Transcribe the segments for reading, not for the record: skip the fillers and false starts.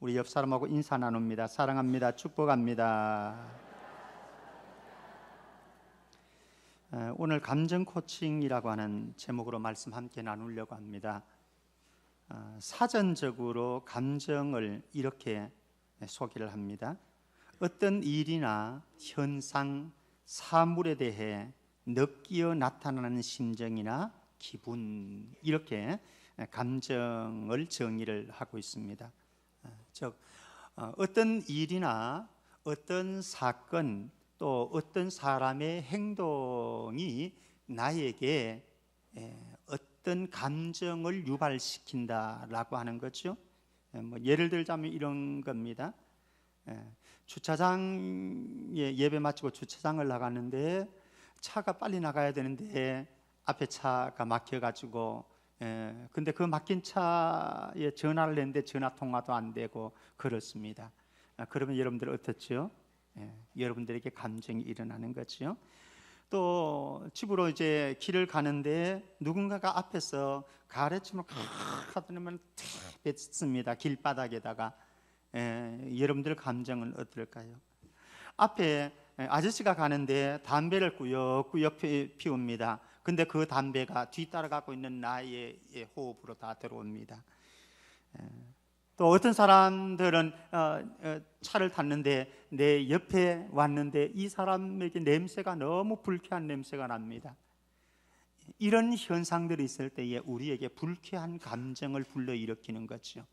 우리 옆 사람하고 인사 나눕니다. 사랑합니다. 축복합니다. 오늘 감정 코칭이라고 하는 제목으로 말씀 함께 나누려고 합니다. 사전적으로 감정을 이렇게 소개를 합니다. 어떤 일이나 현상, 사물에 대해 느끼어 나타나는 심정이나 기분, 이렇게 감정을 정의를 하고 있습니다. 즉 어떤 일이나 어떤 사건, 또 어떤 사람의 행동이 나에게 어떤 감정을 유발시킨다라고 하는 거죠. 예를 들자면 이런 겁니다. 주차장에 예배 마치고 주차장을 나가는데 차가 빨리 나가야 되는데 앞에 차가 막혀가지고 근데 그 막힌 차에 전화를 했는데 전화 통화도 안 되고 그렇습니다. 그러면 여러분들 어떻죠? 여러분들에게 감정이 일어나는 거죠. 또 집으로 이제 길을 가는데 누군가가 앞에서 가래침을 하더니만 뱉습니다. 길바닥에다가. 여러분들 감정은 어떨까요? 앞에 아저씨가 가는데 담배를 꾸역꾸역 피웁니다. 근데 그 담배가 뒤따라가고 있는 나의 호흡으로 다 들어옵니다. 또 어떤 사람들은 차를 탔는데 내 옆에 왔는데 이 사람에게 냄새가 너무 불쾌한 냄새가 납니다. 이런 현상들이 있을 때에 우리에게 불쾌한 감정을 불러일으키는 거죠.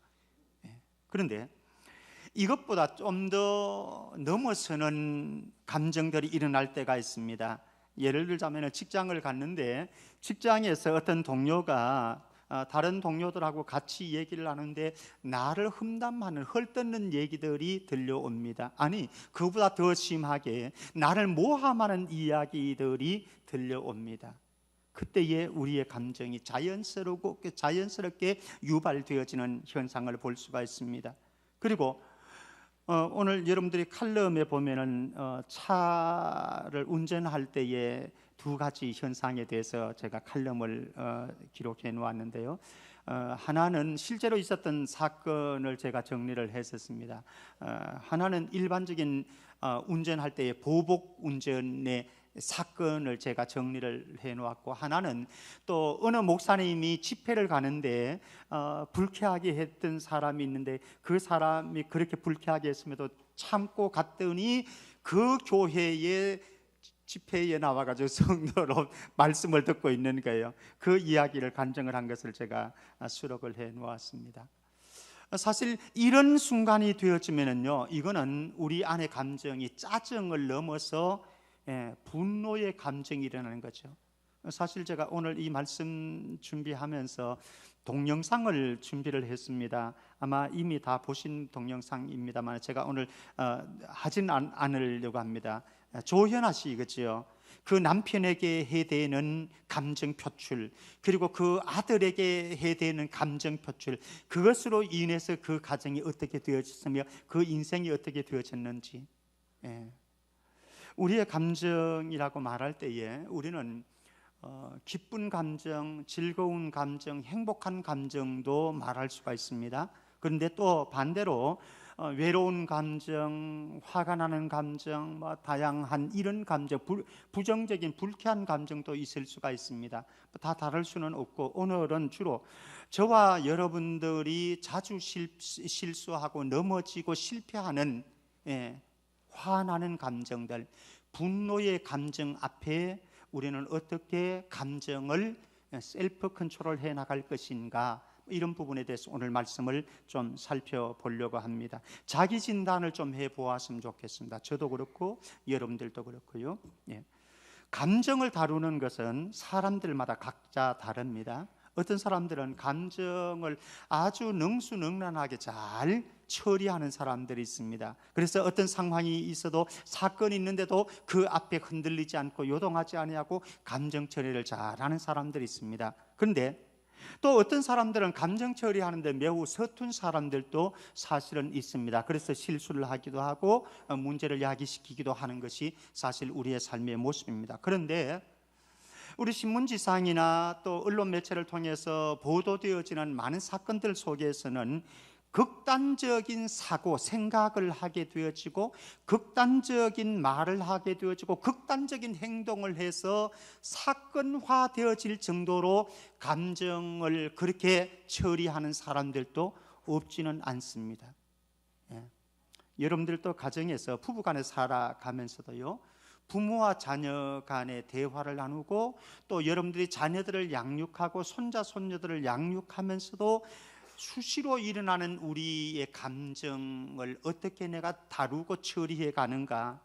그런데 이것보다 좀 더 넘어서는 감정들이 일어날 때가 있습니다. 예를 들자면 직장을 갔는데 직장에서 어떤 동료가 다른 동료들하고 같이 얘기를 하는데 나를 험담하는 헐뜯는 얘기들이 들려옵니다. 아니, 그보다 더 심하게 나를 모함하는 이야기들이 들려옵니다. 그때에 우리의 감정이 자연스럽게 유발되어지는 현상을 볼 수가 있습니다. 그리고 오늘 여러분들이 칼럼에 보면은 차를 운전할 때의 두 가지 현상에 대해서 제가 칼럼을 기록해 놓았는데요. 하나는 실제로 있었던 사건을 제가 정리를 했었습니다. 하나는 일반적인 운전할 때의 보복 운전의 사건을 제가 정리를 해놓았고, 하나는 또 어느 목사님이 집회를 가는데 불쾌하게 했던 사람이 있는데 그 사람이 그렇게 불쾌하게 했음에도 참고 갔더니 그 교회의 집회에 나와가지고 성도로 말씀을 듣고 있는 거예요. 그 이야기를 간증을 한 것을 제가 수록을 해놓았습니다. 사실 이런 순간이 되어지면은요, 이거는 우리 안의 감정이 짜증을 넘어서 분노의 감정이 일어나는 거죠. 사실 제가 오늘 이 말씀 준비하면서 동영상을 준비를 했습니다. 아마 이미 다 보신 동영상입니다만 제가 오늘 하진 않으려고 합니다. 조현아 씨, 그렇죠? 그 남편에게 해대는 감정 표출, 그리고 그 아들에게 해대는 감정 표출, 그것으로 인해서 그 가정이 어떻게 되어졌으며 그 인생이 어떻게 되어졌는지. 우리의 감정이라고 말할 때에 우리는 기쁜 감정, 즐거운 감정, 행복한 감정도 말할 수가 있습니다. 그런데 또 반대로 외로운 감정, 화가 나는 감정, 다양한 이런 감정, 부정적인 불쾌한 감정도 있을 수가 있습니다. 다 다를 수는 없고, 오늘은 주로 저와 여러분들이 자주 실수하고 넘어지고 실패하는 화나는 감정들, 분노의 감정 앞에 우리는 어떻게 감정을 셀프 컨트롤 해 나갈 것인가, 이런 부분에 대해서 오늘 말씀을 좀 살펴보려고 합니다. 자기 진단을 좀 해보았으면 좋겠습니다. 저도 그렇고 여러분들도 그렇고요. 감정을 다루는 것은 사람들마다 각자 다릅니다. 어떤 사람들은 감정을 아주 능수능란하게 잘 처리하는 사람들이 있습니다. 그래서 어떤 상황이 있어도, 사건이 있는데도 그 앞에 흔들리지 않고 요동하지 아니하고 감정 처리를 잘하는 사람들이 있습니다. 그런데 또 어떤 사람들은 감정 처리하는데 매우 서툰 사람들도 사실은 있습니다. 그래서 실수를 하기도 하고 문제를 야기시키기도 하는 것이 사실 우리의 삶의 모습입니다. 그런데 우리 신문지상이나 또 언론 매체를 통해서 보도되어지는 많은 사건들 속에서는 극단적인 사고, 생각을 하게 되어지고 극단적인 말을 하게 되어지고 극단적인 행동을 해서 사건화되어질 정도로 감정을 그렇게 처리하는 사람들도 없지는 않습니다. 예. 여러분들도 가정에서 부부간에 살아가면서도요, 부모와 자녀 간의 대화를 나누고 또 여러분들이 자녀들을 양육하고 손자 손녀들을 양육하면서도 수시로 일어나는 우리의 감정을 어떻게 내가 다루고 처리해 가는가.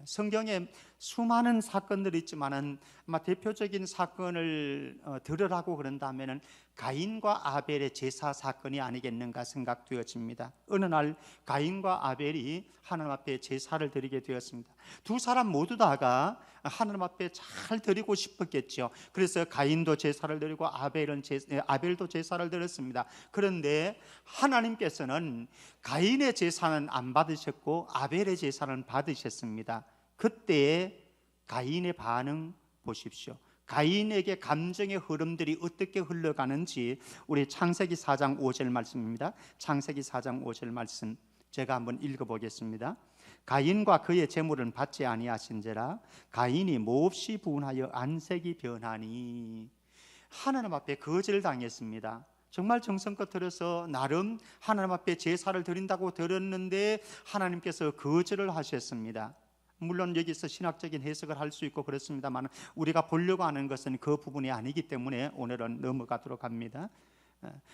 성경에 수많은 사건들이 있지만은 아마 대표적인 사건을 들으라고 그런다면은 가인과 아벨의 제사 사건이 아니겠는가 생각되어집니다. 어느 날 가인과 아벨이 하나님 앞에 제사를 드리게 되었습니다. 두 사람 모두 다가 하나님 앞에 잘 드리고 싶었겠죠. 그래서 가인도 제사를 드리고 아벨도 제사를 드렸습니다. 그런데 하나님께서는 가인의 제사는 안 받으셨고 아벨의 제사는 받으셨습니다. 그때 가인의 반응 보십시오. 가인에게 감정의 흐름들이 어떻게 흘러가는지 우리 창세기 4장 5절 말씀입니다. 창세기 4장 5절 말씀 제가 한번 읽어보겠습니다. 가인과 그의 재물은 받지 아니하신지라 가인이 몹시 분하여 안색이 변하니. 하나님 앞에 거절당했습니다. 정말 정성껏 들어서 나름 하나님 앞에 제사를 드린다고 들었는데 하나님께서 거절을 하셨습니다. 물론 여기서 신학적인 해석을 할 수 있고 그렇습니다만 우리가 보려고 하는 것은 그 부분이 아니기 때문에 오늘은 넘어가도록 합니다.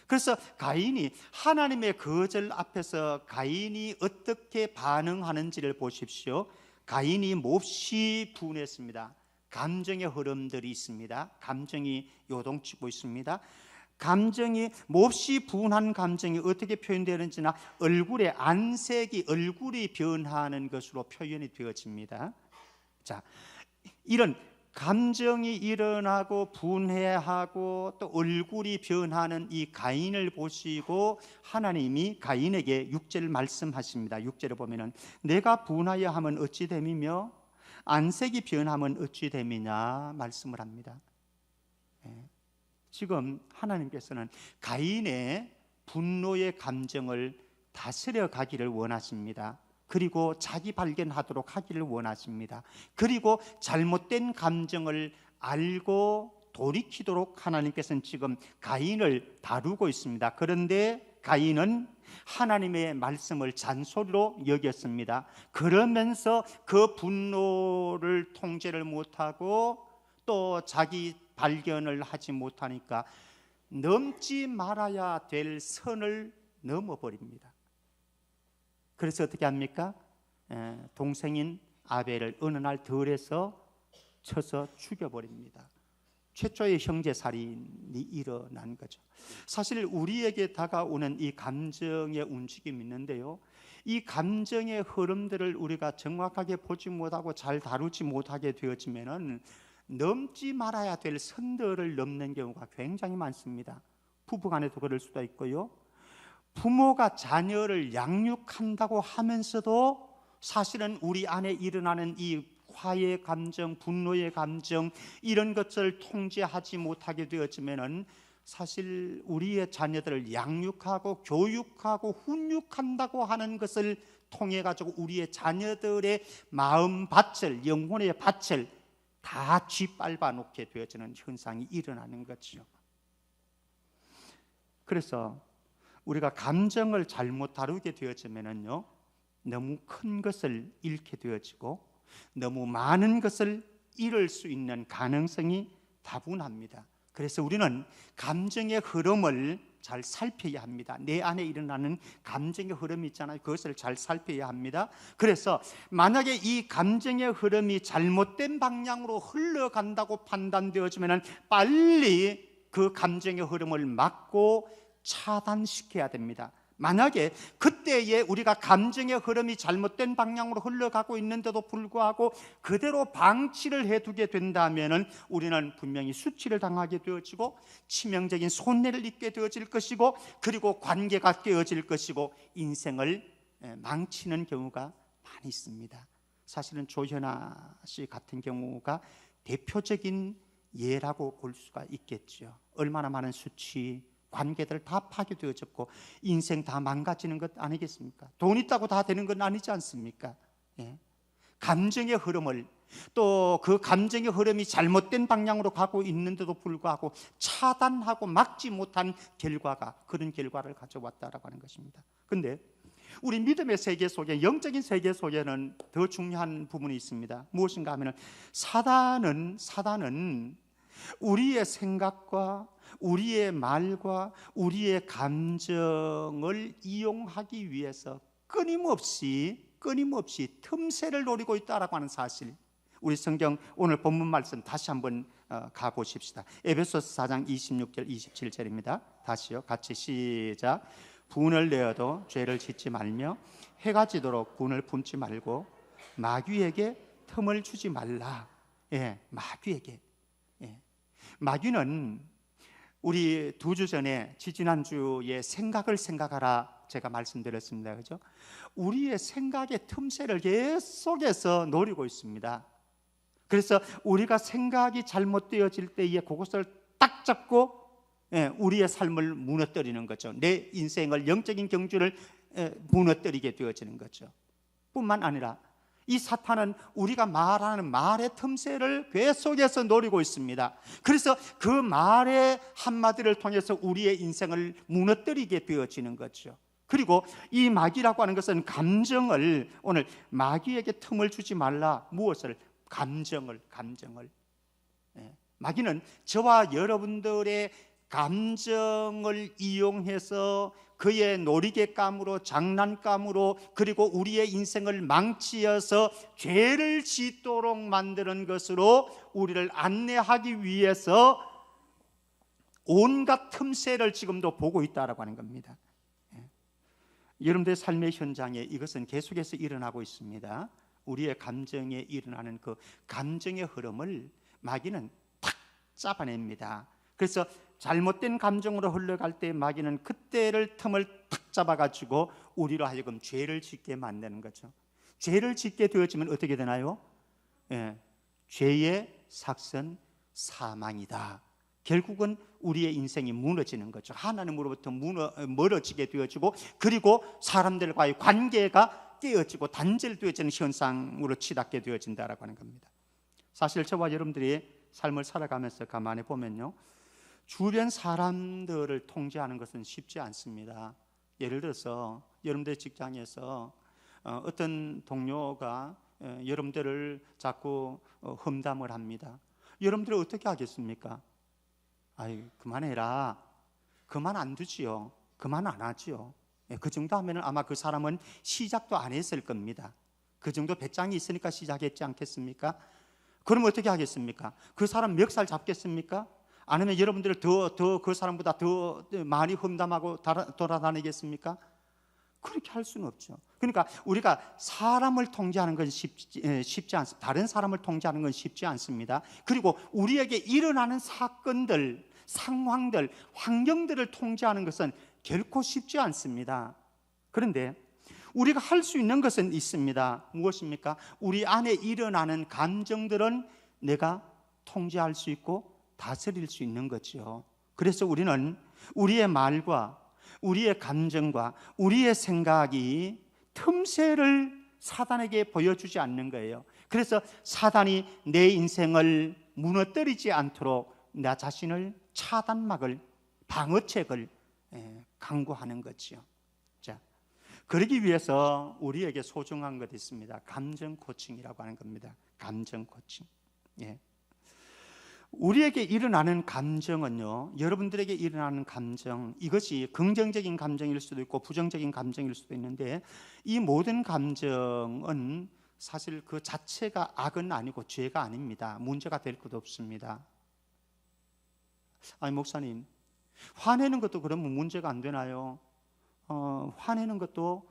그래서 가인이 하나님의 거절 앞에서 가인이 어떻게 반응하는지를 보십시오. 가인이 몹시 분했습니다. 감정의 흐름들이 있습니다. 감정이 요동치고 있습니다. 감정이 몹시 분한 감정이 어떻게 표현되는지나 얼굴의 안색이 얼굴이 변하는 것으로 표현이 되어집니다. 자, 이런 감정이 일어나고 분해하고 또 얼굴이 변하는 이 가인을 보시고 하나님이 가인에게 6절 말씀하십니다. 6절에 보면은 내가 분하여 하면 어찌 됨이며 안색이 변하면 어찌 됨이냐 말씀을 합니다. 지금 하나님께서는 가인의 분노의 감정을 다스려 가기를 원하십니다. 그리고 자기 발견하도록 하기를 원하십니다. 그리고 잘못된 감정을 알고 돌이키도록 하나님께서는 지금 가인을 다루고 있습니다. 그런데 가인은 하나님의 말씀을 잔소리로 여겼습니다. 그러면서 그 분노를 통제를 못하고 또 자기 발견을 하지 못하니까 넘지 말아야 될 선을 넘어버립니다. 그래서 어떻게 합니까? 동생인 아벨을 어느 날 들에서 쳐서 죽여버립니다. 최초의 형제살인이 일어난 거죠. 사실 우리에게 다가오는 이 감정의 움직임이 있는데요, 이 감정의 흐름들을 우리가 정확하게 보지 못하고 잘 다루지 못하게 되어지면은 넘지 말아야 될 선들을 넘는 경우가 굉장히 많습니다. 부부간에도 그럴 수도 있고요, 부모가 자녀를 양육한다고 하면서도 사실은 우리 안에 일어나는 이 화의 감정, 분노의 감정, 이런 것을 통제하지 못하게 되어지면은 사실 우리의 자녀들을 양육하고 교육하고 훈육한다고 하는 것을 통해 가지고 우리의 자녀들의 마음 밭을, 영혼의 밭을 다 쥐밟아 놓게 되어지는 현상이 일어나는 거죠. 그래서 우리가 감정을 잘못 다루게 되어지면은요, 너무 큰 것을 잃게 되어지고 너무 많은 것을 잃을 수 있는 가능성이 다분합니다. 그래서 우리는 감정의 흐름을 잘 살펴야 합니다. 내 안에 일어나는 감정의 흐름이 있잖아요. 그것을 잘 살펴야 합니다. 그래서 만약에 이 감정의 흐름이 잘못된 방향으로 흘러간다고 판단되어지면 빨리 그 감정의 흐름을 막고 차단시켜야 됩니다. 만약에 그때에 우리가 감정의 흐름이 잘못된 방향으로 흘러가고 있는데도 불구하고 그대로 방치를 해두게 된다면 우리는 분명히 수치를 당하게 되어지고 치명적인 손해를 입게 되어질 것이고 그리고 관계가 깨어질 것이고 인생을 망치는 경우가 많이 있습니다. 사실은 조현아 씨 같은 경우가 대표적인 예라고 볼 수가 있겠죠. 얼마나 많은 수치, 관계들 다 파괴되어졌고 인생 다 망가지는 것 아니겠습니까? 돈 있다고 다 되는 건 아니지 않습니까? 예. 감정의 흐름을, 또 그 감정의 흐름이 잘못된 방향으로 가고 있는데도 불구하고 차단하고 막지 못한 결과가, 그런 결과를 가져왔다라고 하는 것입니다. 그런데 우리 믿음의 세계 속에, 영적인 세계 속에는 더 중요한 부분이 있습니다. 무엇인가 하면 사단은 우리의 생각과 우리의 말과 우리의 감정을 이용하기 위해서 끊임없이 틈새를 노리고 있다라고 하는 사실, 우리 성경 오늘 본문 말씀 다시 한번 가보십시다. 에베소서 4장 26절 27절입니다. 다시요, 같이 시작. 분을 내어도 죄를 짓지 말며 해가 지도록 분을 품지 말고 마귀에게 틈을 주지 말라. 예, 마귀에게. 예. 마귀는 우리 2주 전에, 지지난주에 생각을 생각하라 제가 말씀드렸습니다. 그죠? 우리의 생각의 틈새를 계속해서 노리고 있습니다. 그래서 우리가 생각이 잘못되어질 때에 그것을 딱 잡고 우리의 삶을 무너뜨리는 거죠. 내 인생을, 영적인 경주를 무너뜨리게 되어지는 거죠. 뿐만 아니라 이 사탄은 우리가 말하는 말의 틈새를 계속해서 노리고 있습니다. 그래서 그 말의 한마디를 통해서 우리의 인생을 무너뜨리게 되어지는 거죠. 그리고 이 마귀라고 하는 것은 감정을, 오늘 마귀에게 틈을 주지 말라. 무엇을? 감정을. 마귀는 저와 여러분들의 감정을 이용해서 그의 놀이개감으로, 장난감으로, 그리고 우리의 인생을 망치어서 죄를 짓도록 만드는 것으로 우리를 안내하기 위해서 온갖 틈새를 지금도 보고 있다라고 하는 겁니다. 여러분들의 삶의 현장에 이것은 계속해서 일어나고 있습니다. 우리의 감정에 일어나는 그 감정의 흐름을 마귀는 탁 잡아냅니다. 그래서 잘못된 감정으로 흘러갈 때 마귀는 그때를 틈을 탁 잡아가지고 우리로 하여금 죄를 짓게 만드는 거죠. 죄를 짓게 되어지면 어떻게 되나요? 죄의 삭선 사망이다. 결국은 우리의 인생이 무너지는 거죠. 하나님으로부터 멀어지게 되어지고, 그리고 사람들과의 관계가 깨어지고 단절되어지는 현상으로 치닫게 되어진다라고 하는 겁니다. 사실 저와 여러분들이 삶을 살아가면서 가만히 보면요, 주변 사람들을 통제하는 것은 쉽지 않습니다. 예를 들어서 여러분들의 직장에서 어떤 동료가 여러분들을 자꾸 험담을 합니다. 여러분들은 어떻게 하겠습니까? 아이, 그만해라. 그만 안 두지요. 그만 안 하지요. 그 정도 하면 아마 그 사람은 시작도 안 했을 겁니다. 그 정도 배짱이 있으니까 시작했지 않겠습니까? 그럼 어떻게 하겠습니까? 그 사람 멱살 잡겠습니까? 아니면 여러분들을 더 그 사람보다 더 많이 험담하고 돌아다니겠습니까? 그렇게 할 수는 없죠. 그러니까 우리가 사람을 통제하는 건 쉽지 않습니다. 다른 사람을 통제하는 건 쉽지 않습니다. 그리고 우리에게 일어나는 사건들, 상황들, 환경들을 통제하는 것은 결코 쉽지 않습니다. 그런데 우리가 할 수 있는 것은 있습니다. 무엇입니까? 우리 안에 일어나는 감정들은 내가 통제할 수 있고 다스릴 수 있는 거죠. 그래서 우리는 우리의 말과 우리의 감정과 우리의 생각이 틈새를 사단에게 보여주지 않는 거예요. 그래서 사단이 내 인생을 무너뜨리지 않도록 나 자신을 차단막을, 방어책을 강구하는 거죠. 자, 그러기 위해서 우리에게 소중한 것이 있습니다. 감정 코칭이라고 하는 겁니다. 감정 코칭. 우리에게 일어나는 감정은요, 여러분들에게 일어나는 감정, 이것이 긍정적인 감정일 수도 있고 부정적인 감정일 수도 있는데, 이 모든 감정은 사실 그 자체가 악은 아니고 죄가 아닙니다. 문제가 될 것도 없습니다. 아니, 목사님, 화내는 것도 그러면 문제가 안 되나요? 화내는 것도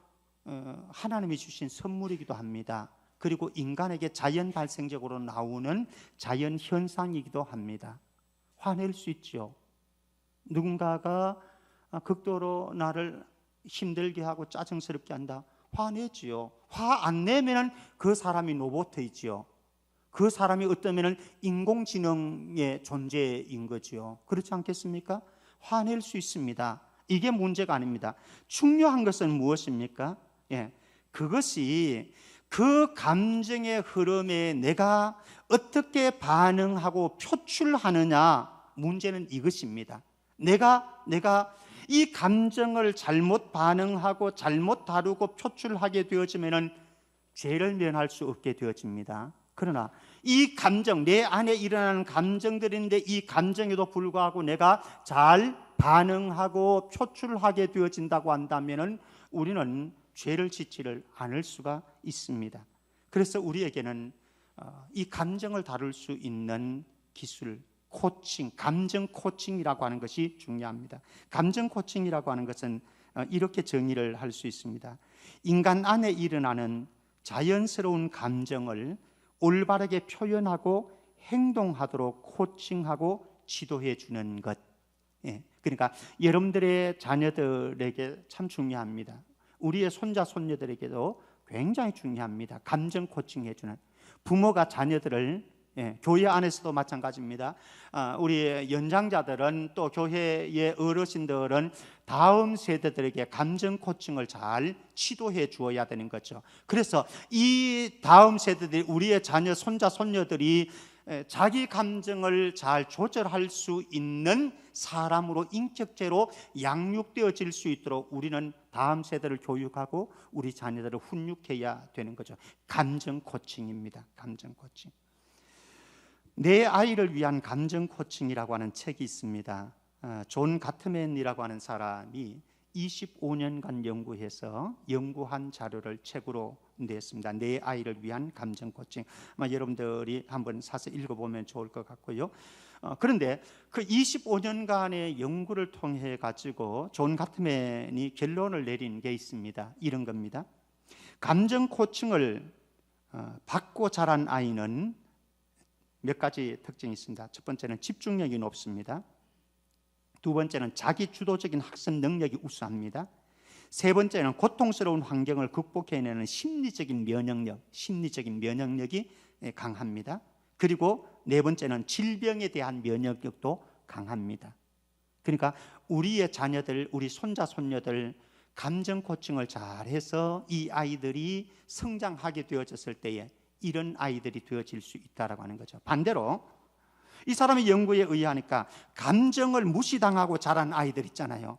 하나님이 주신 선물이기도 합니다. 그리고 인간에게 자연 발생적으로 나오는 자연 현상이기도 합니다. 화낼 수 있죠. 누군가가 극도로 나를 힘들게 하고 짜증스럽게 한다. 화내지요. 화 안 내면 그 사람이 로봇이지요. 그 사람이 어쩌면 인공지능의 존재인 거지요. 그렇지 않겠습니까? 화낼 수 있습니다. 이게 문제가 아닙니다. 중요한 것은 무엇입니까? 그것이 그 감정의 흐름에 내가 어떻게 반응하고 표출하느냐, 문제는 이것입니다. 내가 이 감정을 잘못 반응하고 잘못 다루고 표출하게 되어지면은 죄를 면할 수 없게 되어집니다. 그러나 이 감정, 내 안에 일어나는 감정들인데 이 감정에도 불구하고 내가 잘 반응하고 표출하게 되어진다고 한다면은 우리는 죄를 짓지를 않을 수가 있습니다. 그래서 우리에게는 이 감정을 다룰 수 있는 기술, 코칭, 감정 코칭이라고 하는 것이 중요합니다. 감정 코칭이라고 하는 것은 이렇게 정의를 할 수 있습니다. 인간 안에 일어나는 자연스러운 감정을 올바르게 표현하고 행동하도록 코칭하고 지도해 주는 것. 그러니까 여러분들의 자녀들에게 참 중요합니다. 우리의 손자 손녀들에게도 굉장히 중요합니다. 감정 코칭해 주는 부모가 자녀들을 교회 안에서도 마찬가지입니다. 우리 연장자들은 또 교회의 어르신들은 다음 세대들에게 감정 코칭을 잘 지도해 주어야 되는 거죠. 그래서 이 다음 세대들이, 우리의 자녀, 손자, 손녀들이 자기 감정을 잘 조절할 수 있는 사람으로, 인격체로 양육되어질 수 있도록 우리는 다음 세대를 교육하고 우리 자녀들을 훈육해야 되는 거죠. 감정 코칭입니다. 감정 코칭. 내 아이를 위한 감정 코칭이라고 하는 책이 있습니다. 존 가트맨이라고 하는 사람이 25년간 연구해서 연구한 자료를 책으로 냈습니다. 내 아이를 위한 감정 코칭. 아마 여러분들이 한번 사서 읽어보면 좋을 것 같고요. 그런데 그 25년간의 연구를 통해 가지고 존 가트맨이 결론을 내린 게 있습니다. 이런 겁니다. 감정 코칭을 받고 자란 아이는 몇 가지 특징이 있습니다. 첫 번째는 집중력이 높습니다. 두 번째는 자기 주도적인 학습 능력이 우수합니다. 세 번째는 고통스러운 환경을 극복해내는 심리적인 면역력이 강합니다. 그리고 네 번째는 질병에 대한 면역력도 강합니다. 그러니까 우리의 자녀들, 우리 손자 손녀들 감정 코칭을 잘해서 이 아이들이 성장하게 되어졌을 때에 이런 아이들이 되어질 수 있다라고 하는 거죠. 반대로 이 사람의 연구에 의하니까 감정을 무시당하고 자란 아이들 있잖아요.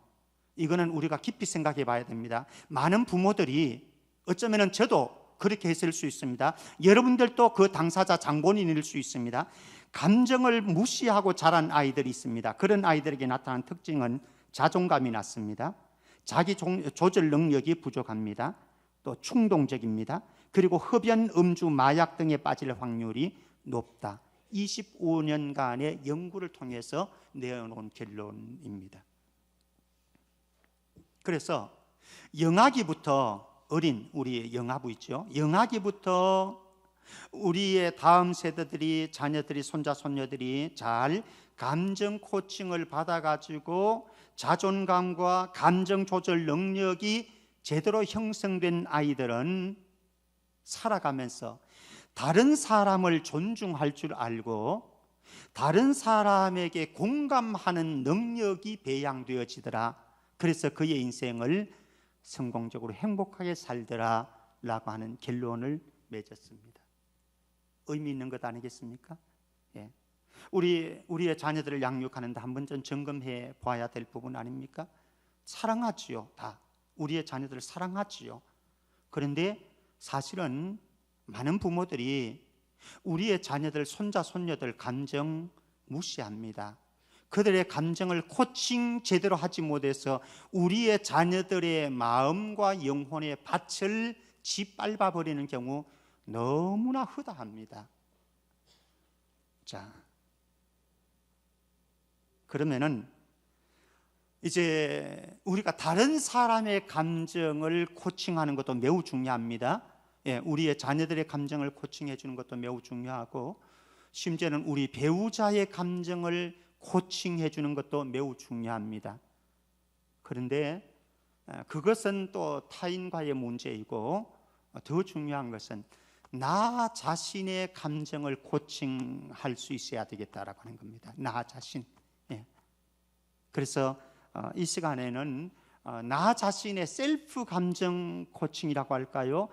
이거는 우리가 깊이 생각해 봐야 됩니다. 많은 부모들이, 어쩌면 저도 그렇게 했을 수 있습니다. 여러분들도 그 당사자 장본인일 수 있습니다. 감정을 무시하고 자란 아이들이 있습니다. 그런 아이들에게 나타난 특징은 자존감이 낮습니다. 자기 조절 능력이 부족합니다. 또 충동적입니다. 그리고 흡연, 음주, 마약 등에 빠질 확률이 높다. 25년간의 연구를 통해서 내어놓은 결론입니다. 그래서 영아기부터, 어린 우리 영아부 있죠. 영아기부터 우리의 다음 세대들이, 자녀들이, 손자 손녀들이 잘 감정 코칭을 받아가지고 자존감과 감정 조절 능력이 제대로 형성된 아이들은 살아가면서 다른 사람을 존중할 줄 알고 다른 사람에게 공감하는 능력이 배양되어지더라. 그래서 그의 인생을 성공적으로 행복하게 살더라 라고 하는 결론을 맺었습니다. 의미 있는 것 아니겠습니까? 우리의 자녀들을 양육하는데 한 번쯤 점검해 봐야 될 부분 아닙니까? 사랑하지요. 다 우리의 자녀들을 사랑하지요. 그런데 사실은 많은 부모들이 우리의 자녀들, 손자, 손녀들 감정 무시합니다. 그들의 감정을 코칭 제대로 하지 못해서 우리의 자녀들의 마음과 영혼의 밭을 짓밟아 버리는 경우 너무나 허다합니다. 자, 그러면은 이제 우리가 다른 사람의 감정을 코칭하는 것도 매우 중요합니다. 우리의 자녀들의 감정을 코칭해 주는 것도 매우 중요하고, 심지어는 우리 배우자의 감정을 코칭해 주는 것도 매우 중요합니다. 그런데 그것은 또 타인과의 문제이고, 더 중요한 것은 나 자신의 감정을 코칭할 수 있어야 되겠다라고 하는 겁니다. 나 자신. 그래서 이 시간에는 나 자신의 셀프 감정 코칭이라고 할까요?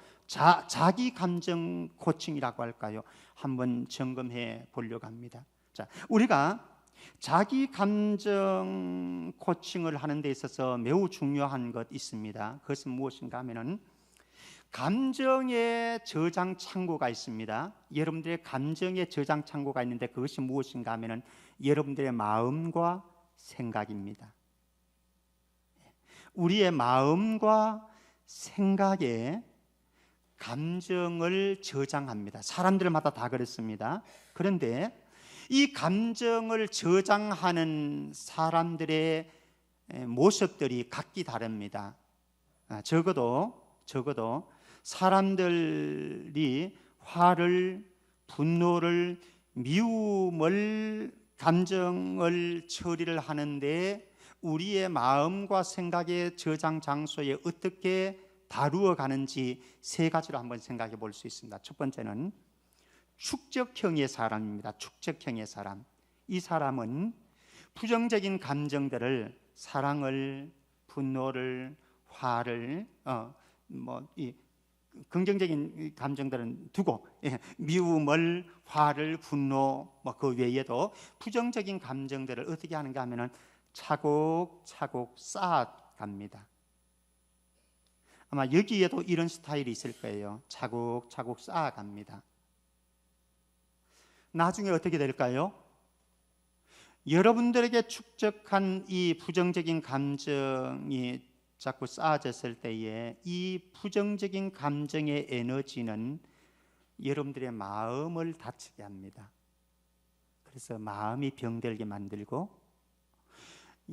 자기 감정 코칭이라고 할까요? 한번 점검해 보려고 합니다. 자, 우리가 자기 감정 코칭을 하는 데 있어서 매우 중요한 것 있습니다. 그것은 무엇인가 하면은 감정의 저장 창고가 있습니다. 여러분들의 감정의 저장 창고가 있는데 그것이 무엇인가 하면은 여러분들의 마음과 생각입니다. 우리의 마음과 생각에 감정을 저장합니다. 사람들마다 다 그렇습니다. 그런데 이 감정을 저장하는 사람들의 모습들이 각기 다릅니다. 적어도 사람들이 화를, 분노를, 미움을, 감정을 처리를 하는데 우리의 마음과 생각의 저장 장소에 어떻게 다루어 가는지 세 가지로 한번 생각해 볼 수 있습니다. 첫 번째는 축적형의 사람입니다. 축적형의 사람. 이 사람은 부정적인 감정들을, 사랑을, 분노를, 화를, 이 긍정적인 감정들은 두고, 미움을, 화를, 분노, 그 외에도 부정적인 감정들을 어떻게 하는가 하면은 차곡차곡 쌓아갑니다. 아마 여기에도 이런 스타일이 있을 거예요. 차곡차곡 쌓아갑니다. 나중에 어떻게 될까요? 여러분들에게 축적한 이 부정적인 감정이 자꾸 쌓아졌을 때에 이 부정적인 감정의 에너지는 여러분들의 마음을 다치게 합니다. 그래서 마음이 병들게 만들고,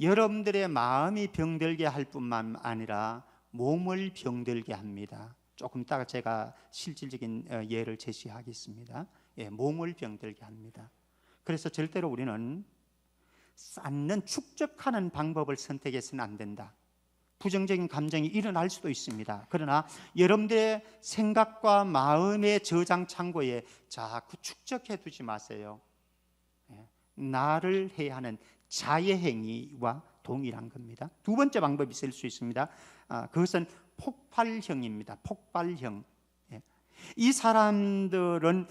여러분들의 마음이 병들게 할 뿐만 아니라 몸을 병들게 합니다. 조금 이따가 제가 실질적인 예를 제시하겠습니다. 몸을 병들게 합니다. 그래서 절대로 우리는 쌓는, 축적하는 방법을 선택해서는 안 된다. 부정적인 감정이 일어날 수도 있습니다. 그러나 여러분들의 생각과 마음의 저장 창고에 자꾸 축적해 두지 마세요. 나를 해야 하는 자의 행위와 동일한 겁니다. 두 번째 방법이 있을 수 있습니다. 그것은 폭발형입니다. 폭발형. 이 사람들은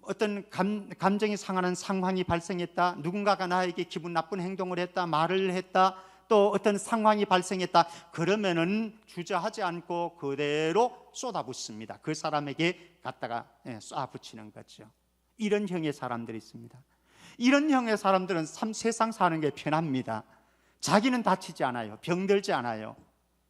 어떤 감정이 상하는 상황이 발생했다, 누군가가 나에게 기분 나쁜 행동을 했다, 말을 했다, 또 어떤 상황이 발생했다, 그러면은 주저하지 않고 그대로 쏟아붓습니다. 그 사람에게 갖다가 쏴붙이는 거죠. 이런 형의 사람들이 있습니다. 이런 형의 사람들은 참 세상 사는 게 편합니다. 자기는 다치지 않아요. 병들지 않아요.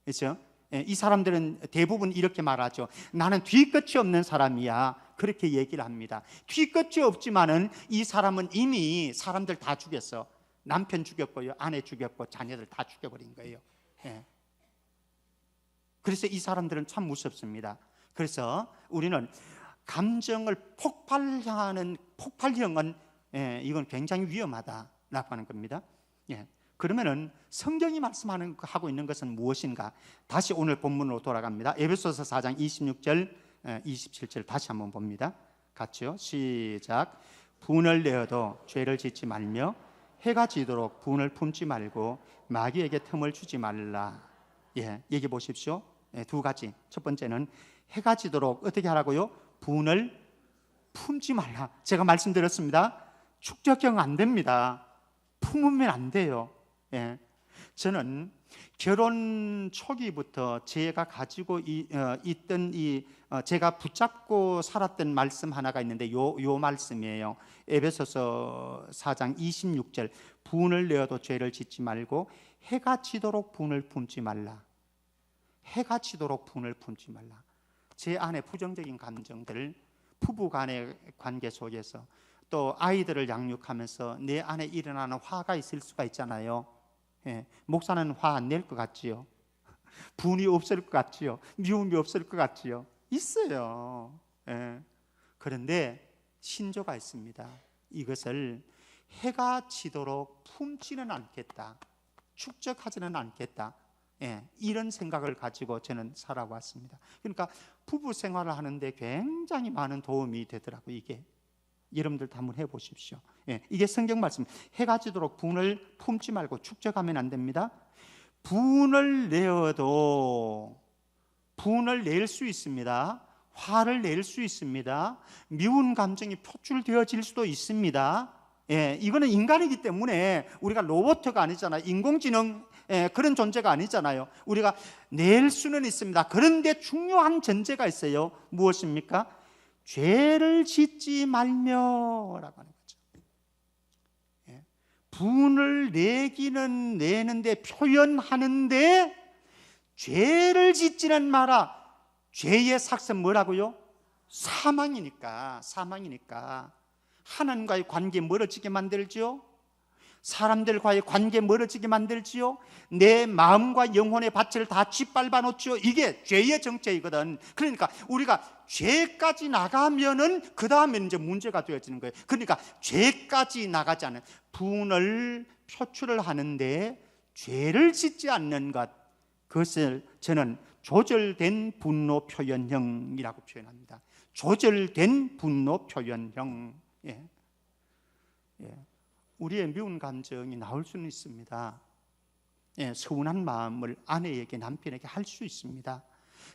그렇죠? 이 사람들은 대부분 이렇게 말하죠. 나는 뒤끝이 없는 사람이야. 그렇게 얘기를 합니다. 뒤끝이 없지만은 이 사람은 이미 사람들 다 죽였어. 남편 죽였고요, 아내 죽였고, 자녀들 다 죽여버린 거예요. 그래서 이 사람들은 참 무섭습니다. 그래서 우리는 감정을 폭발하는 폭발형은 이건 굉장히 위험하다라고 하는 겁니다. 그러면은 성경이 하고 있는 것은 무엇인가? 다시 오늘 본문으로 돌아갑니다. 에베소서 4장 26절 27절 다시 한번 봅니다. 같이요. 시작. 분을 내어도 죄를 짓지 말며 해가 지도록 분을 품지 말고 마귀에게 틈을 주지 말라. 얘기 보십시오. 두 가지. 첫 번째는 해가 지도록 어떻게 하라고요? 분을 품지 말라. 제가 말씀드렸습니다. 축적형 안 됩니다. 품으면 안 돼요. 저는 결혼 초기부터 제가 가지고 있던 제가 붙잡고 살았던 말씀 하나가 있는데 요 말씀이에요. 에베소서 4장 26절. 분을 내어도 죄를 짓지 말고 해가 지도록 분을 품지 말라. 해가 지도록 분을 품지 말라. 제 안에 부정적인 감정들, 부부 간의 관계 속에서, 또 아이들을 양육하면서 내 안에 일어나는 화가 있을 수가 있잖아요. 목사는 화 안 낼 것 같지요? 분이 없을 것 같지요? 미움이 없을 것 같지요? 있어요. 그런데 신조가 있습니다. 이것을 해가 지도록 품지는 않겠다, 축적하지는 않겠다, 이런 생각을 가지고 저는 살아왔습니다. 그러니까 부부 생활을 하는데 굉장히 많은 도움이 되더라고요. 이게 여러분들도 한번 해보십시오. 예, 이게 성경 말씀. 해가 지도록 분을 품지 말고 축적하면 안 됩니다. 분을 내어도 분을 낼 수 있습니다. 화를 낼 수 있습니다. 미운 감정이 표출되어질 수도 있습니다. 예, 이거는 인간이기 때문에 우리가 로봇가 아니잖아요. 인공지능 그런 존재가 아니잖아요. 우리가 낼 수는 있습니다. 그런데 중요한 전제가 있어요. 무엇입니까? 죄를 짓지 말며라고 하는 거죠. 예, 분을 내기는 내는데, 표현하는데 죄를 짓지는 마라. 죄의 삭은 뭐라고요? 사망이니까. 하나님과의 관계 멀어지게 만들죠. 사람들과의 관계 멀어지게 만들지요. 내 마음과 영혼의 밭을 다 짓밟아 놓죠. 이게 죄의 정체이거든. 그러니까 우리가 죄까지 나가면은 그 다음에 이제 문제가 되어지는 거예요. 그러니까 죄까지 나가지 않은, 분을 표출을 하는데 죄를 짓지 않는 것, 그것을 저는 조절된 분노 표현형이라고 표현합니다. 조절된 분노 표현형. 예. 우리의 미운 감정이 나올 수는 있습니다. 예, 서운한 마음을 아내에게, 남편에게 할 수 있습니다.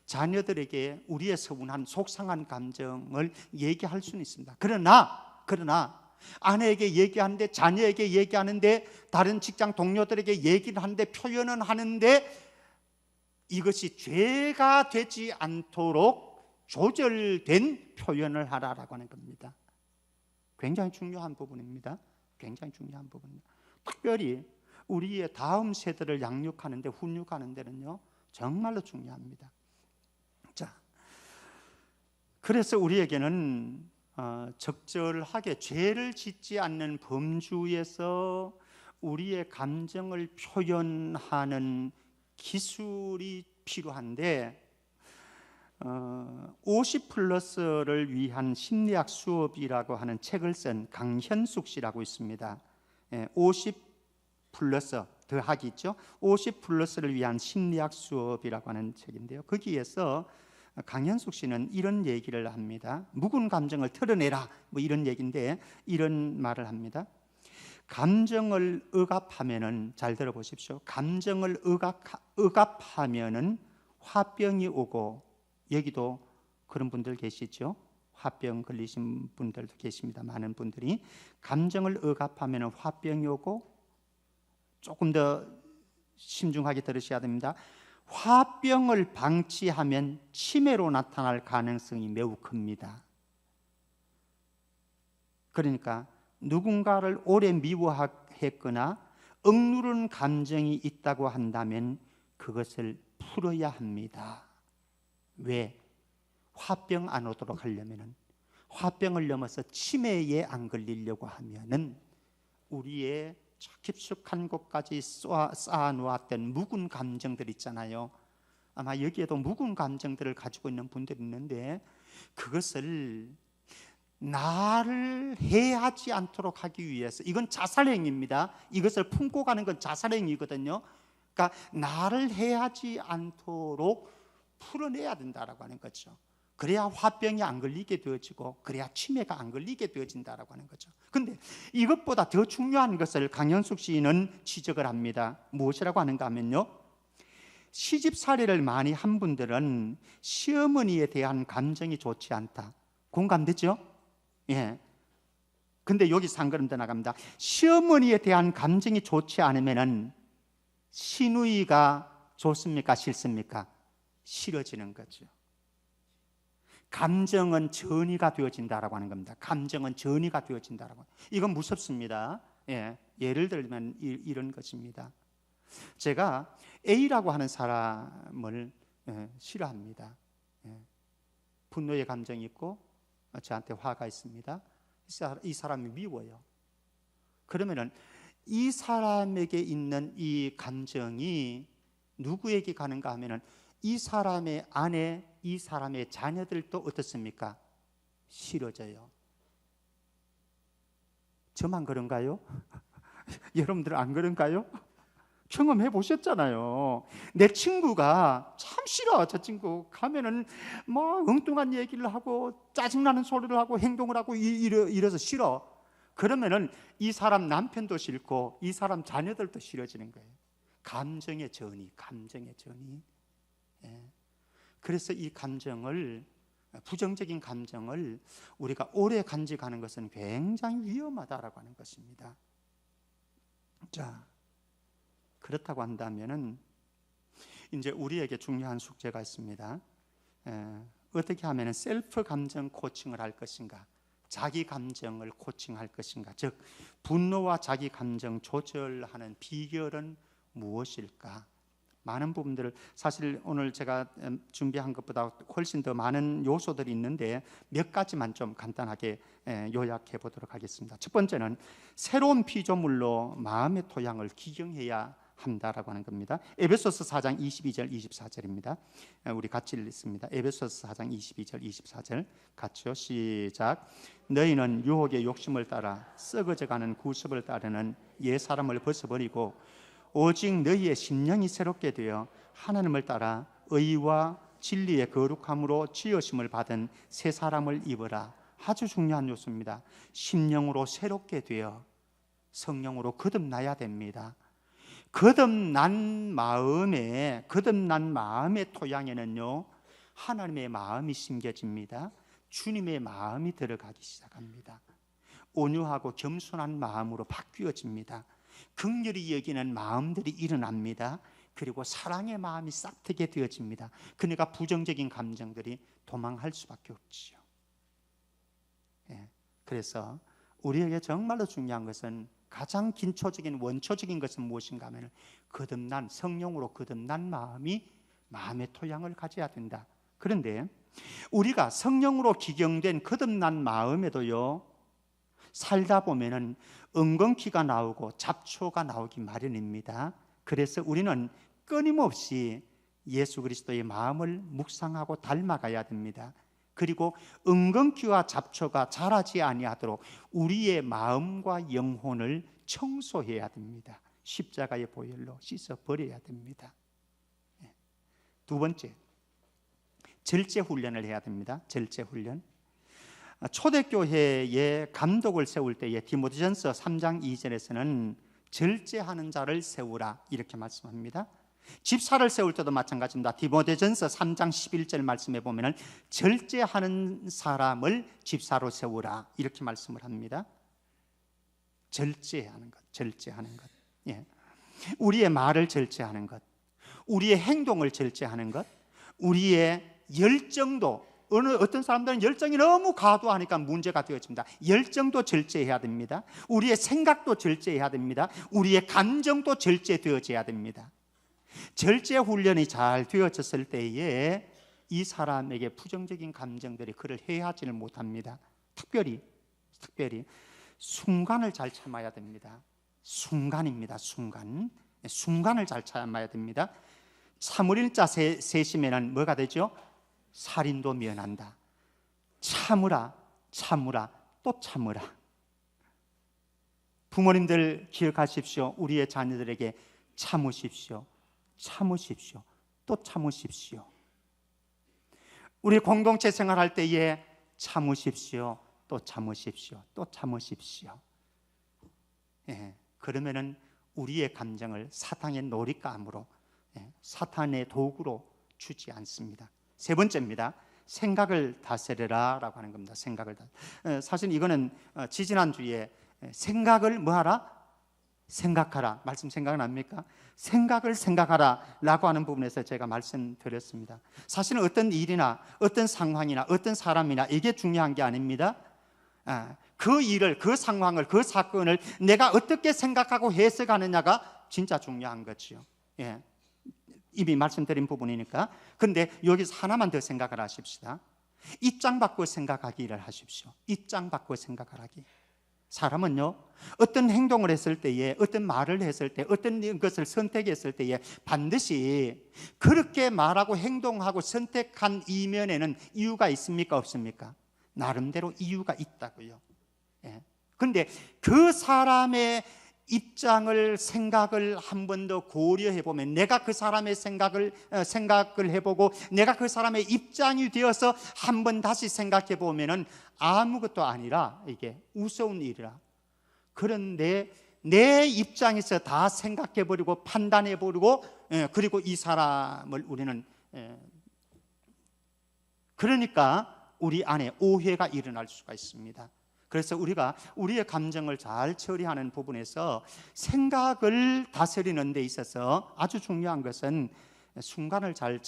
자녀들에게 우리의 서운한, 속상한 감정을 얘기할 수는 있습니다. 그러나 아내에게 얘기하는데, 자녀에게 얘기하는데, 다른 직장 동료들에게 얘기를 하는데, 표현은 하는데, 이것이 죄가 되지 않도록 조절된 표현을 하라라고 하는 겁니다. 굉장히 중요한 부분입니다. 특별히 우리의 다음 세대를 양육하는데, 훈육하는 데는요 정말로 중요합니다. 자, 그래서 우리에게는 적절하게 죄를 짓지 않는 범주에서 우리의 감정을 표현하는 기술이 필요한데, 50플러스를 위한 심리학 수업이라고 하는 책을 쓴 강현숙 씨라고 있습니다. 50플러스 더하기 있죠. 50플러스를 위한 심리학 수업이라고 하는 책인데요, 거기에서 강현숙 씨는 이런 얘기를 합니다. 묵은 감정을 털어내라, 뭐 이런 얘기인데, 이런 말을 합니다. 감정을 억압하면은, 잘 들어보십시오. 감정을 억압하면은 화병이 오고, 여기도 그런 분들 계시죠. 화병 걸리신 분들도 계십니다. 많은 분들이. 감정을 억압하면 화병이 오고, 조금 더 신중하게 들으셔야 됩니다. 화병을 방치하면 치매로 나타날 가능성이 매우 큽니다. 그러니까 누군가를 오래 미워했거나 억누른 감정이 있다고 한다면 그것을 풀어야 합니다. 왜? 화병 안 오도록 하려면은, 화병을 넘어서 치매에 안 걸리려고 하면은 우리의 깊숙한 곳까지 쌓아 놓았던 묵은 감정들 있잖아요. 아마 여기에도 묵은 감정들을 가지고 있는 분들이 있는데, 그것을 나를 해하지 않도록 하기 위해서, 이건 자살행위입니다. 이것을 품고 가는 건 자살행위거든요. 그러니까 나를 해하지 않도록 풀어내야 된다라고 하는 거죠. 그래야 화병이 안 걸리게 되어지고, 그래야 치매가 안 걸리게 되어진다라고 하는 거죠. 근데 이것보다 더 중요한 것을 강현숙 씨는 지적을 합니다. 무엇이라고 하는가 하면요, 시집살이를 많이 한 분들은 시어머니에 대한 감정이 좋지 않다. 공감되죠? 예. 근데 여기서 한 걸음 더 나갑니다. 시어머니에 대한 감정이 좋지 않으면은 시누이가 좋습니까? 싫습니까? 싫어지는 거죠. 감정은 전이가 되어진다라고 하는 겁니다. 감정은 전이가 되어진다라고. 이건 무섭습니다. 예, 예를 들면 이런 것입니다. 제가 A라고 하는 사람을 싫어합니다. 분노의 감정이 있고 저한테 화가 있습니다. 이 사람이 미워요. 그러면은 이 사람에게 있는 이 감정이 누구에게 가는가 하면은 이 사람의 아내, 이 사람의 자녀들도 어떻습니까? 싫어져요. 저만 그런가요? 여러분들 안 그런가요? 경험해 보셨잖아요. 내 친구가 참 싫어. 저 친구 가면은 뭐 엉뚱한 얘기를 하고 짜증나는 소리를 하고 행동을 하고 이래서 싫어. 그러면은 이 사람 남편도 싫고 이 사람 자녀들도 싫어지는 거예요. 감정의 전이, 감정의 전이. 예. 그래서 이 감정을, 부정적인 감정을 우리가 오래 간직하는 것은 굉장히 위험하다라고 하는 것입니다. 자, 그렇다고 한다면은 이제 우리에게 중요한 숙제가 있습니다. 어떻게 하면 셀프 감정 코칭을 할 것인가, 자기 감정을 코칭할 것인가, 즉 분노와 자기 감정 조절하는 비결은 무엇일까? 많은 부분들을, 사실 오늘 제가 준비한 것보다 훨씬 더 많은 요소들이 있는데 몇 가지만 좀 간단하게 요약해 보도록 하겠습니다. 첫 번째는 새로운 피조물로 마음의 토양을 기경해야 한다라고 하는 겁니다. 에베소서 4장 22절 24절입니다. 우리 같이 읽습니다. 에베소서 4장 22절 24절 같이요. 시작. 너희는 유혹의 욕심을 따라 썩어져가는 구습을 따르는 옛 사람을 벗어버리고 오직 너희의 심령이 새롭게 되어 하나님을 따라 의와 진리의 거룩함으로 지으심을 받은 새 사람을 입어라. 아주 중요한 요소입니다. 심령으로 새롭게 되어 성령으로 거듭나야 됩니다. 거듭난 마음의 토양에는요, 하나님의 마음이 심겨집니다. 주님의 마음이 들어가기 시작합니다. 온유하고 겸손한 마음으로 바뀌어집니다. 긍휼히 여기는 마음들이 일어납니다. 그리고 사랑의 마음이 싹트게 되어집니다. 그러니까 부정적인 감정들이 도망할 수밖에 없지요. 그래서 우리에게 정말로 중요한 것은, 가장 기초적인 원초적인 것은 무엇인가 하면 거듭난, 성령으로 거듭난 마음의 토양을 가져야 된다. 그런데 우리가 성령으로 기경된 거듭난 마음에도요, 살다 보면은 엉겅퀴가 나오고 잡초가 나오기 마련입니다. 그래서 우리는 끊임없이 예수 그리스도의 마음을 묵상하고 닮아가야 됩니다. 그리고 엉겅퀴와 잡초가 자라지 아니하도록 우리의 마음과 영혼을 청소해야 됩니다. 십자가의 보혈로 씻어 버려야 됩니다. 두 번째, 절제 훈련을 해야 됩니다. 절제 훈련. 초대교회에 감독을 세울 때에 디모데전서 3장 2절에서는 절제하는 자를 세우라 이렇게 말씀합니다. 집사를 세울 때도 마찬가지입니다. 디모데전서 3장 11절 말씀에 보면 절제하는 사람을 집사로 세우라 이렇게 말씀을 합니다. 절제하는 것, 절제하는 것. 예. 우리의 말을 절제하는 것, 우리의 행동을 절제하는 것, 우리의 열정도, 어떤 사람들은 열정이 너무 과도하니까 문제가 되어집니다. 열정도 절제해야 됩니다. 우리의 생각도 절제해야 됩니다. 우리의 감정도 절제되어져야 됩니다. 절제 훈련이 잘 되어졌을 때에 이 사람에게 부정적인 감정들이 그를 해하지를 못합니다. 특별히 순간을 잘 참아야 됩니다. 순간입니다. 순간을 잘 참아야 됩니다. 참을 일자 세심에는 뭐가 되죠? 살인도 면한다. 참으라 또 참으라. 부모님들 기억하십시오. 우리의 자녀들에게 참으십시오. 또 참으십시오. 우리 공동체 생활할 때에 참으십시오. 또 참으십시오. 그러면은 우리의 감정을 사탄의 놀잇감으로, 사탄의 도구로 주지 않습니다. 세 번째입니다. 생각을 다스려라 라고 하는 겁니다. 사실 이거는 지지난주에 생각을 뭐하라? 생각하라. 말씀 생각납니까? 생각을 생각하라 라고 하는 부분에서 제가 말씀드렸습니다. 사실은 어떤 일이나 어떤 상황이나 어떤 사람이나 이게 중요한 게 아닙니다. 그 일을, 그 상황을, 그 사건을 내가 어떻게 생각하고 해석하느냐가 진짜 중요한 거지요. 이미 말씀드린 부분이니까. 그런데 여기서 하나만 더 생각을 하십시다. 입장 바꿔 생각하기를 하십시오. 입장 바꿔 생각을 하기. 사람은요, 어떤 행동을 했을 때에, 어떤 말을 했을 때, 어떤 것을 선택했을 때에 반드시 그렇게 말하고 행동하고 선택한 이면에는 이유가 있습니까? 없습니까? 나름대로 이유가 있다고요. 그런데 그 사람의 입장을 생각을 한 번 더 고려해 보면, 내가 그 사람의 생각을 해보고 내가 그 사람의 입장이 되어서 한 번 다시 생각해 보면은 아무것도 아니라 이게 우스운 일이라. 그런데 내 입장에서 다 생각해 버리고 판단해 버리고, 그리고 이 사람을 우리는, 그러니까 우리 안에 오해가 일어날 수가 있습니다. 그래서 우리가 우리의 감정을 잘 처리하는 부분에서 생각을 다스리는 데 있어서 아주 중요한 것은 순간을 잘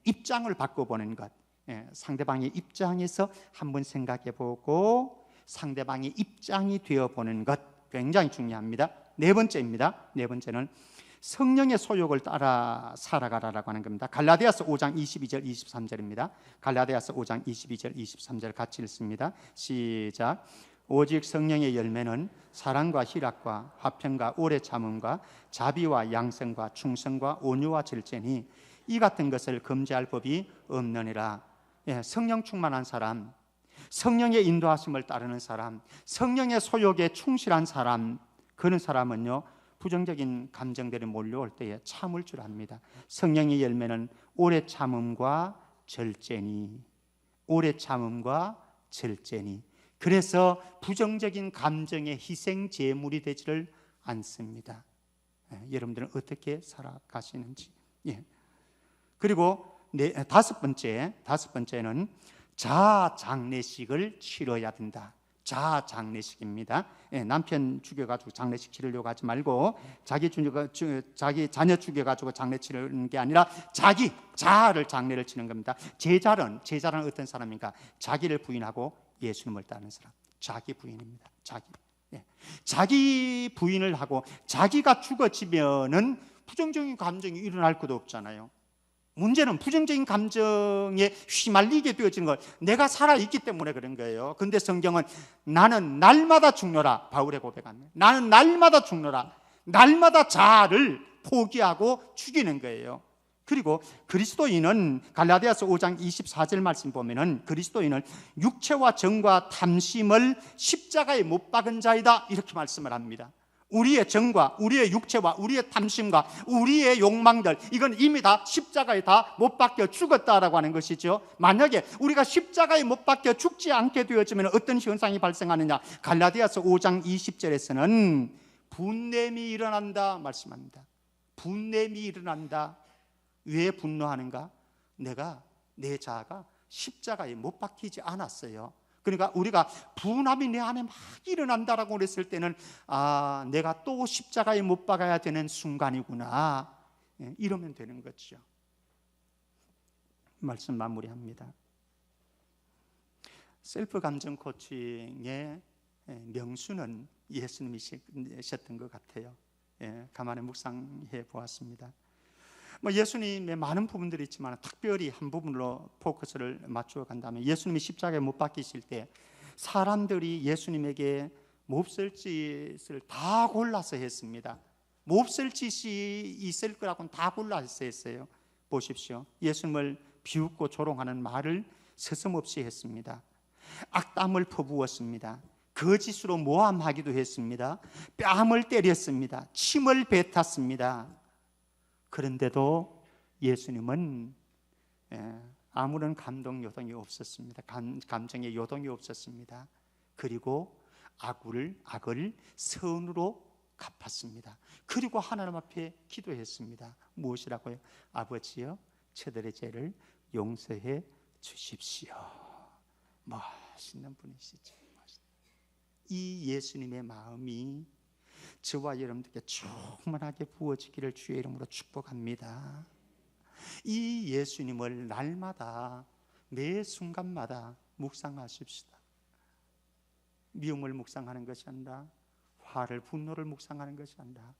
입장을 바꿔보는 것. 상대방의 입장에서 한번 생각해 보고 상대방의 입장이 되어보는 것, 굉장히 중요합니다. 네 번째는 성령의 소욕을 따라 살아가라라고 하는 겁니다. 갈라디아서 5장 22절 23절입니다. 갈라디아서 5장 22절 23절 같이 읽습니다. 시작. 오직 성령의 열매는 사랑과 희락과 화평과 오래 참음과 자비와 양성과 충성과 온유와 절제니 이 같은 것을 금지할 법이 없느니라. 성령 충만한 사람, 성령의 인도하심을 따르는 사람, 성령의 소욕에 충실한 사람, 그런 사람은요 부정적인 감정들이 몰려올 때에 참을 줄 압니다. 성령의 열매는 오래 참음과 절제니, 오래 참음과 절제니. 그래서 부정적인 감정의 희생 제물이 되지를 않습니다. 여러분들은 어떻게 살아가시는지. 그리고 다섯 번째는 자장례식을 치러야 된다. 자장례식입니다. 남편 죽여가지고 장례식 치르려고 하지 말고 자기 자녀 죽여가지고 장례 치르는 게 아니라 자를 장례를 치는 겁니다. 제자는 어떤 사람인가? 자기를 부인하고 예수님을 따르는 사람. 자기 부인입니다. 자기 부인을 하고 자기가 죽어지면은 부정적인 감정이 일어날 것도 없잖아요. 문제는 부정적인 감정에 휘말리게 되어지는 것, 내가 살아있기 때문에 그런 거예요. 근데 성경은 나는 날마다 죽노라, 바울의 고백합니다. 나는 날마다 죽노라, 날마다 자아를 포기하고 죽이는 거예요. 그리고 그리스도인은 갈라디아서 5장 24절 말씀 보면은 그리스도인은 육체와 정과 탐심을 십자가에 못 박은 자이다, 이렇게 말씀을 합니다. 우리의 정과 우리의 육체와 우리의 탐심과 우리의 욕망들, 이건 이미 다 십자가에 다 못 박혀 죽었다라고 하는 것이죠. 만약에 우리가 십자가에 못 박혀 죽지 않게 되어지면 어떤 현상이 발생하느냐? 갈라디아서 5장 20절에서는 분냄이 일어난다 말씀합니다. 분냄이 일어난다. 왜 분노하는가? 내 자아가 십자가에 못 박히지 않았어요. 그러니까 우리가 분함이 내 안에 막 일어난다라고 그랬을 때는 내가 또 십자가에 못 박아야 되는 순간이구나, 이러면 되는 거죠. 말씀 마무리합니다. 셀프 감정 코칭의 명수는 예수님이셨던 것 같아요. 가만히 묵상해 보았습니다. 예수님의 많은 부분들이 있지만 특별히 한 부분으로 포커스를 맞추어 간다면, 예수님이 십자가에 못 박히실 때 사람들이 예수님에게 몹쓸 짓을 다 골라서 했습니다. 몹쓸 짓이 있을 거라고는 다 골라서 했어요. 보십시오. 예수님을 비웃고 조롱하는 말을 서슴없이 했습니다. 악담을 퍼부었습니다. 거짓으로 모함하기도 했습니다. 뺨을 때렸습니다. 침을 뱉었습니다. 그런데도 예수님은 아무런 감동 요동이 없었습니다. 감정의 요동이 없었습니다. 그리고 악을 선으로 갚았습니다. 그리고 하나님 앞에 기도했습니다. 무엇이라고요? 아버지여, 저들의 죄를 용서해 주십시오. 멋있는 분이시죠. 이 예수님의 마음이 저와 여러분들께 충만하게 부어지기를 주의 이름으로 축복합니다. 이 예수님을 날마다 매 순간마다 묵상하십시다. 미움을 묵상하는 것이 아니라, 화를 분노를 묵상하는 것이 아니라,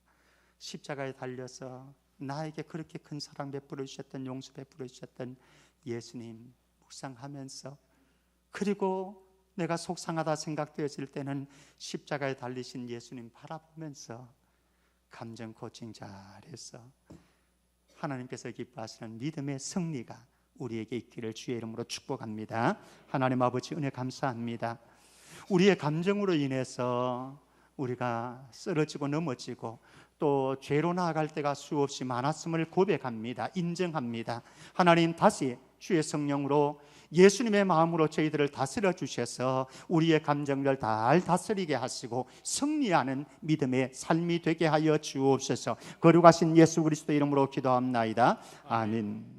십자가에 달려서 나에게 그렇게 큰 사랑 베풀어 주셨던, 용서 베풀어 주셨던 예수님 묵상하면서, 그리고 내가 속상하다 생각되어질 때는 십자가에 달리신 예수님 바라보면서 감정 코칭 잘해서 하나님께서 기뻐하시는 믿음의 승리가 우리에게 있기를 주의 이름으로 축복합니다. 하나님 아버지, 은혜 감사합니다. 우리의 감정으로 인해서 우리가 쓰러지고 넘어지고 또 죄로 나아갈 때가 수없이 많았음을 고백합니다. 인정합니다. 하나님 다시 주의 성령으로 예수님의 마음으로 저희들을 다스려 주셔서 우리의 감정을 잘 다스리게 하시고 승리하는 믿음의 삶이 되게 하여 주옵소서. 거룩하신 예수 그리스도 이름으로 기도합나이다. 아멘.